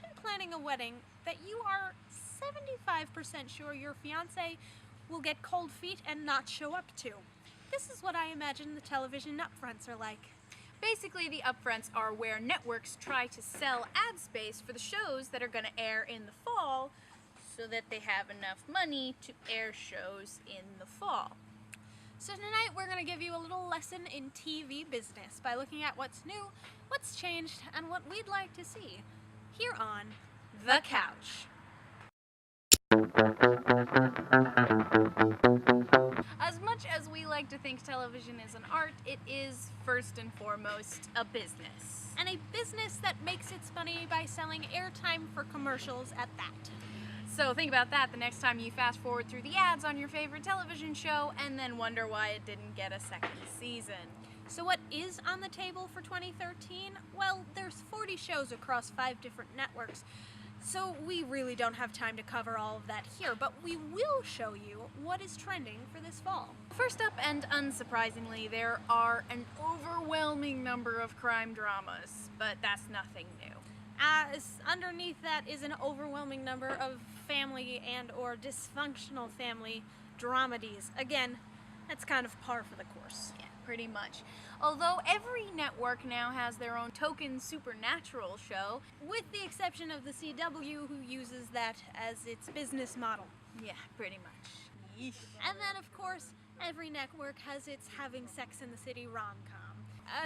imagine planning a wedding that you are 75% sure your fiancé will get cold feet and not show up to. This is what I imagine the television upfronts are like. Basically, the upfronts are where networks try to sell ad space for the shows that are going to air in the fall so that they have enough money to air shows in the fall. So tonight we're going to give you a little lesson in TV business by looking at what's new, what's changed, and what we'd like to see here on The Couch. As much as we like to think television is an art, it is first and foremost a business. And a business that makes its money by selling airtime for commercials at that. So think about that the next time you fast forward through the ads on your favorite television show and then wonder why it didn't get a second season. So what is on the table for 2013? Well, there's 40 shows across 5 different networks. So we really don't have time to cover all of that here, but we will show you what is trending for this fall. First up, and unsurprisingly, there are an overwhelming number of crime dramas, but that's nothing new. Underneath that is an overwhelming number of family and or dysfunctional family dramedies. Again, that's kind of par for the course. Yeah, pretty much. Although every network now has their own token supernatural show, with the exception of the CW, who uses that as its business model. Yeah, pretty much. Yeesh. And then, of course, every network has its having sex in the city rom-com.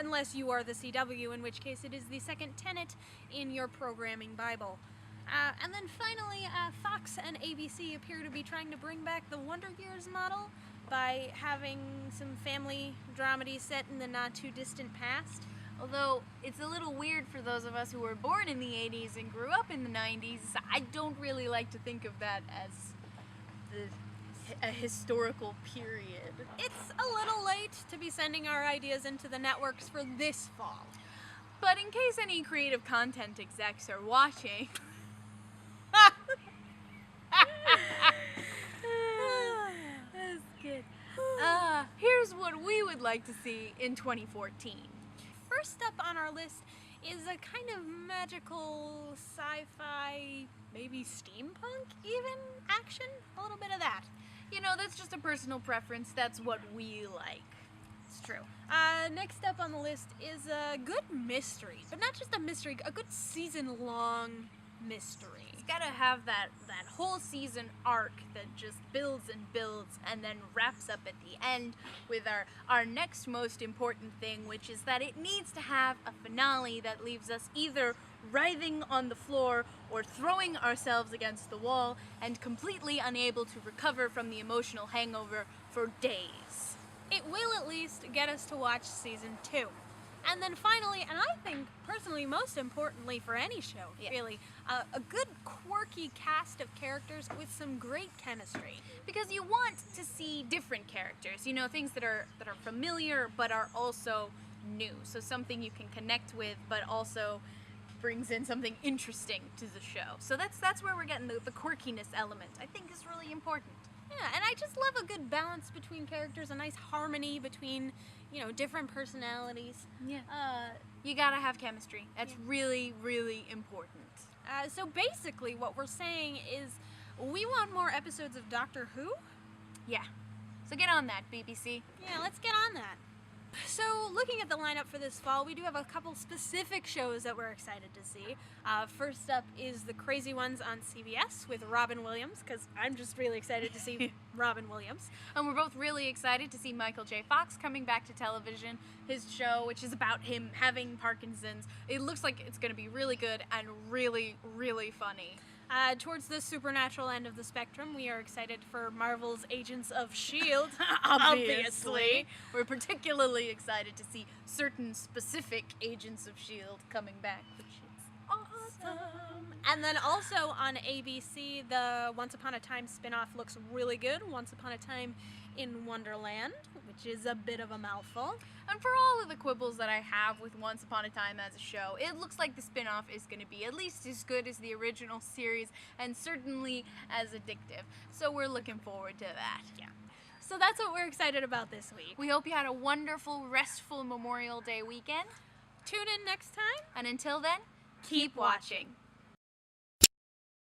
Unless you are the CW, in which case it is the second tenet in your programming Bible. And then finally, Fox and ABC appear to be trying to bring back the Wonder Years model by having some family dramedy set in the not-too-distant past. Although it's a little weird for those of us who were born in the 80s and grew up in the 90s, I don't really like to think of that as a historical period. It's a little late to be sending our ideas into the networks for this fall. But in case any creative content execs are watching... That's good. Here's what we would like to see in 2014. First up on our list is a kind of magical sci-fi, maybe steampunk even, action. A little bit of that. You know, that's just a personal preference. That's what we like. It's true. Next up on the list is a good mystery. But not just a mystery, a good season-long mystery. It's gotta have that whole season arc that just builds and builds and then wraps up at the end with our next most important thing, which is that it needs to have a finale that leaves us either writhing on the floor or throwing ourselves against the wall and completely unable to recover from the emotional hangover for days. It will at least get us to watch season 2. And then finally, and I think personally most importantly for any show, really, a good quirky cast of characters with some great chemistry. Because you want to see different characters, you know, things that are familiar but are also new. So something you can connect with but also brings in something interesting to the show. So that's where we're getting the quirkiness element. I think is really important. Yeah, and I just love a good balance between characters, a nice harmony between, you know, different personalities. Yeah. You gotta have chemistry. That's really, really important. So basically what we're saying is we want more episodes of Doctor Who. Yeah. So get on that, BBC. Yeah, let's get on that. So looking at the lineup for this fall, we do have a couple specific shows that we're excited to see. First up is The Crazy Ones on CBS with Robin Williams, because I'm just really excited to see Robin Williams. And we're both really excited to see Michael J. Fox coming back to television, his show, which is about him having Parkinson's. It looks like it's going to be really good and really, really funny. Towards the supernatural end of the spectrum, we are excited for Marvel's Agents of S.H.I.E.L.D. Obviously. We're particularly excited to see certain specific Agents of S.H.I.E.L.D. coming back, which is awesome. And then also on ABC, the Once Upon a Time spinoff looks really good. Once Upon a Time in Wonderland, which is a bit of a mouthful. And for all of the quibbles that I have with Once Upon a Time as a show, it looks like the spin-off is going to be at least as good as the original series and certainly as addictive. So we're looking forward to that. Yeah. So that's what we're excited about this week. We hope you had a wonderful, restful Memorial Day weekend. Tune in next time. And until then, keep watching.